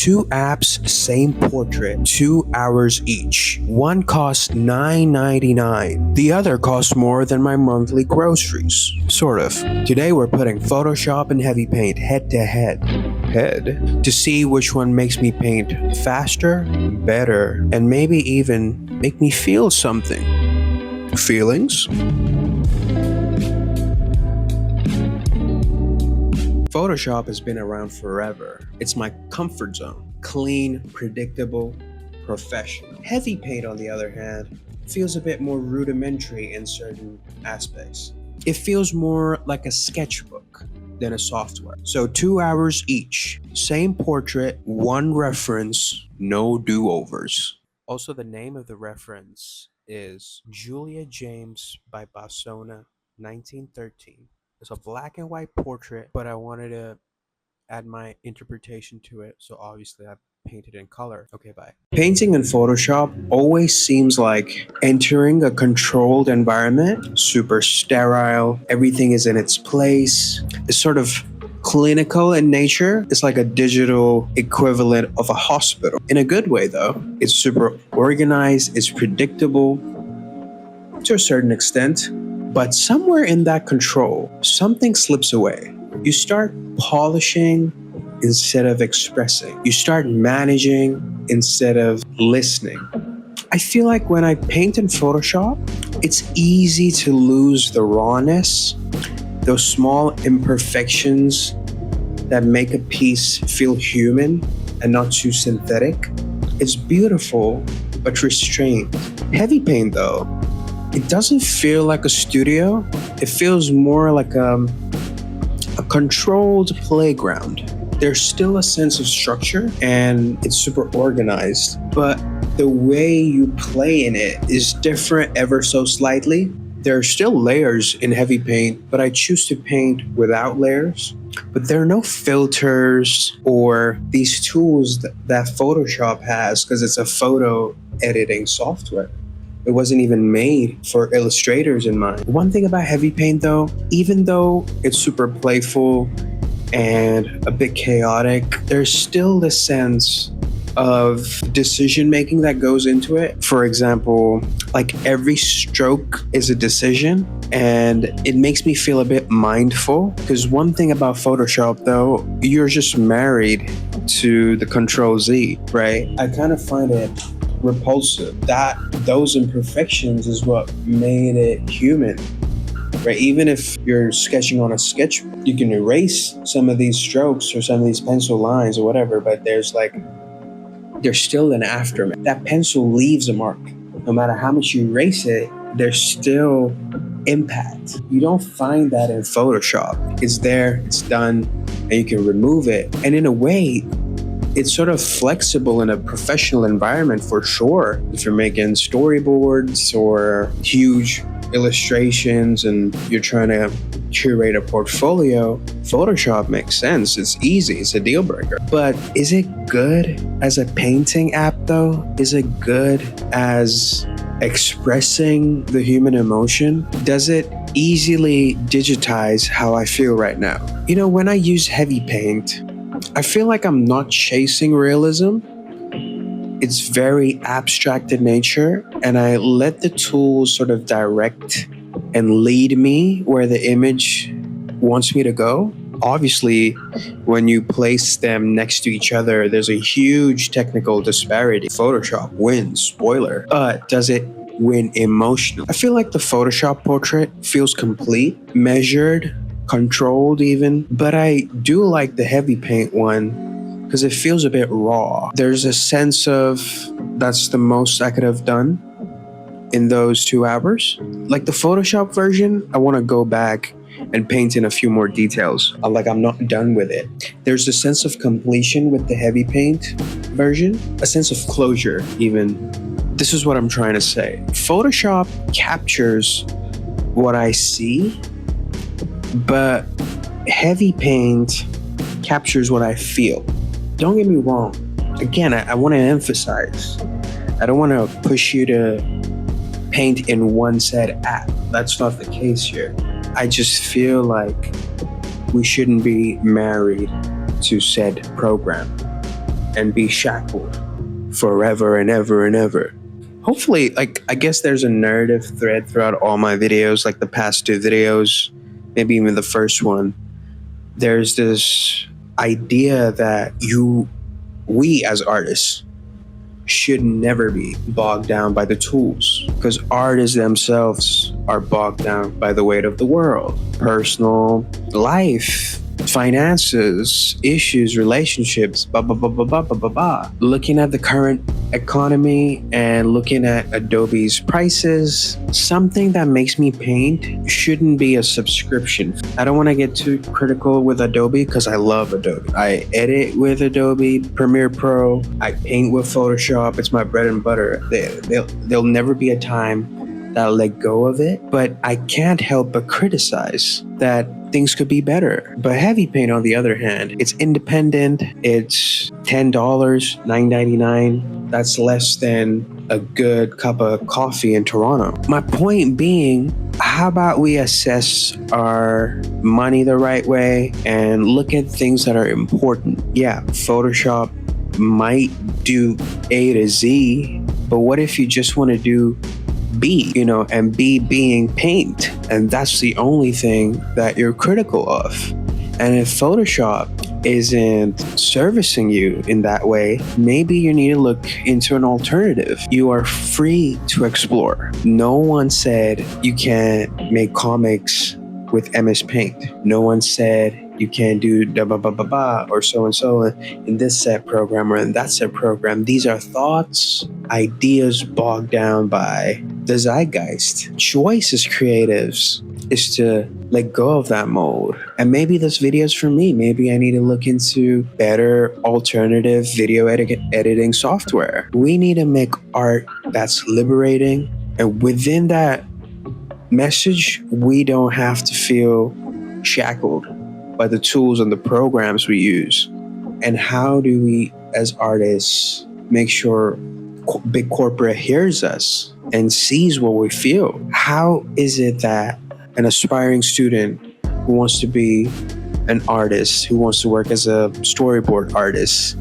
Two apps, same portrait, 2 hours each. One costs $9.99. The other costs more than my monthly groceries. Sort of. Today we're putting Photoshop and HeavyPaint head to head to see which one makes me paint faster, better, and maybe even make me feel something. Feelings? Photoshop has been around forever. It's my comfort zone. Clean, predictable, professional. HeavyPaint, on the other hand, feels a bit more rudimentary in certain aspects. It feels more like a sketchbook than a software. So 2 hours each. Same portrait, one reference, no do-overs. Also, the name of the reference is Julia James by Bassona, 1913. It's a black and white portrait, but I wanted to add my interpretation to it, so obviously I painted in color. Okay, bye. Painting in Photoshop always seems like entering a controlled environment, super sterile, everything is in its place. It's sort of clinical in nature. It's like a digital equivalent of a hospital. In a good way though. It's super organized, it's predictable to a certain extent. But somewhere in that control, something slips away. You start polishing instead of expressing. You start managing instead of listening. I feel like when I paint in Photoshop, it's easy to lose the rawness, those small imperfections that make a piece feel human and not too synthetic. It's beautiful, but restrained. HeavyPaint though, it doesn't feel like a studio. It feels more like a controlled playground. There's still a sense of structure and it's super organized, but the way you play in it is different ever so slightly. There are still layers in HeavyPaint, but I choose to paint without layers. But there are no filters or these tools that Photoshop has because it's a photo editing software. It wasn't even made for illustrators in mind. One thing about HeavyPaint though, even though it's super playful and a bit chaotic, there's still this sense of decision making that goes into it. For example, like every stroke is a decision and it makes me feel a bit mindful. Because one thing about Photoshop though, you're just married to the Control Z, right? I kind of find it repulsive that those imperfections is what made it human, right? Even if you're sketching on a sketch, you can erase some of these strokes or some of these pencil lines or whatever, but there's still an aftermath. That pencil leaves a mark. No matter how much you erase it, there's still impact. You don't find that in Photoshop. It's there, it's done, and you can remove it. And in a way, it's sort of flexible in a professional environment for sure. If you're making storyboards or huge illustrations and you're trying to curate a portfolio, Photoshop makes sense. It's easy, it's a deal breaker. But is it good as a painting app though? Is it good as expressing the human emotion? Does it easily digitize how I feel right now? You know, when I use HeavyPaint, I feel like I'm not chasing realism. It's very abstract in nature, and I let the tools sort of direct and lead me where the image wants me to go. Obviously, when you place them next to each other, there's a huge technical disparity. Photoshop wins, spoiler. But does it win emotionally? I feel like the Photoshop portrait feels complete, measured, controlled even, but I do like the HeavyPaint one because it feels a bit raw. There's a sense of that's the most I could have done in those 2 hours. Like the Photoshop version, I want to go back and paint in a few more details. Like I'm not done with it. There's a sense of completion with the HeavyPaint version, a sense of closure even. This is what I'm trying to say. Photoshop captures what I see, but HeavyPaint captures what I feel. Don't get me wrong. Again, I want to emphasize, I don't want to push you to paint in one said app. That's not the case here. I just feel like we shouldn't be married to said program. and be shackled forever and ever and ever. Hopefully, like, I guess there's a narrative thread throughout all my videos, like the past 2 videos, maybe even the first one. There's this idea that we as artists should never be bogged down by the tools, because artists themselves are bogged down by the weight of the world, personal life, finances, issues, relationships, blah, blah, blah, blah, blah, blah, blah, blah. Looking at the current economy and looking at Adobe's prices, something that makes me paint shouldn't be a subscription. I don't want to get too critical with Adobe because I love Adobe. I edit with Adobe Premiere Pro. I paint with Photoshop. It's my bread and butter. There'll never be a time that I'll let go of it, but I can't help but criticize that things could be better. But HeavyPaint, on the other hand, it's independent. It's $10, $9.99. That's less than a good cup of coffee in Toronto. My point being, how about we assess our money the right way and look at things that are important? Yeah, Photoshop might do A to Z, but what if you just want to do B, and B being paint, and that's the only thing that you're critical of? And if Photoshop isn't servicing you in that way, maybe you need to look into an alternative. You are free to explore. No one said you can't make comics with MS Paint. No one said you can't do da ba ba ba ba or so and so in this set program or in that set program. These are thoughts, ideas bogged down by the zeitgeist. Choice as creatives is to let go of that mode. And maybe this video is for me. Maybe I need to look into better alternative video editing software. We need to make art that's liberating, and within that message, we don't have to feel shackled by the tools and the programs we use. And how do we, as artists, make sure big corporate hears us and sees what we feel? How is it that an aspiring student who wants to be an artist, who wants to work as a storyboard artist,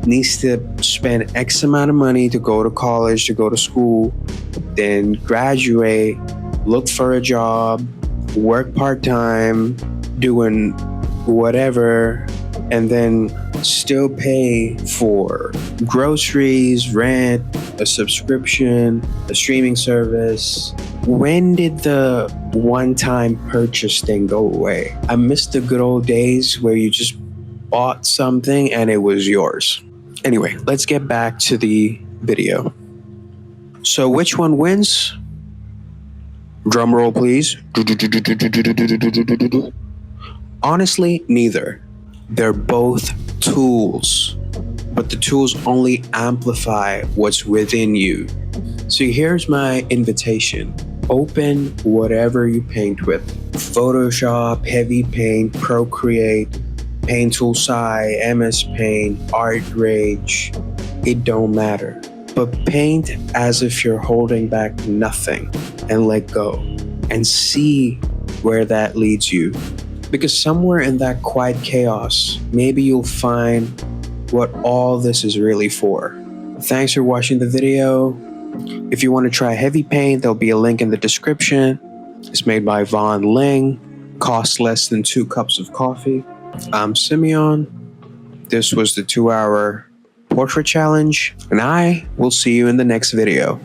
needs to spend X amount of money to go to college, to go to school, then graduate, look for a job, work part-time, doing whatever, and then still pay for groceries, rent, a subscription, a streaming service? When did the one-time purchase thing go away? I miss the good old days where you just bought something and it was yours. Anyway, let's get back to the video. So which one wins? Drum roll, please. Honestly, neither. They're both tools, but the tools only amplify what's within you. So here's my invitation. Open whatever you paint with. Photoshop, HeavyPaint, Procreate, Paint Tool Sai, MS Paint, Art Rage. It don't matter. But paint as if you're holding back nothing and let go and see where that leads you. Because somewhere in that quiet chaos, maybe you'll find what all this is really for. Thanks for watching the video. If you want to try HeavyPaint, there'll be a link in the description. It's made by Vaughn, Ling. Costs less than 2 cups of coffee. I'm Simeon. This was the 2-hour portrait challenge, and I will see you in the next video.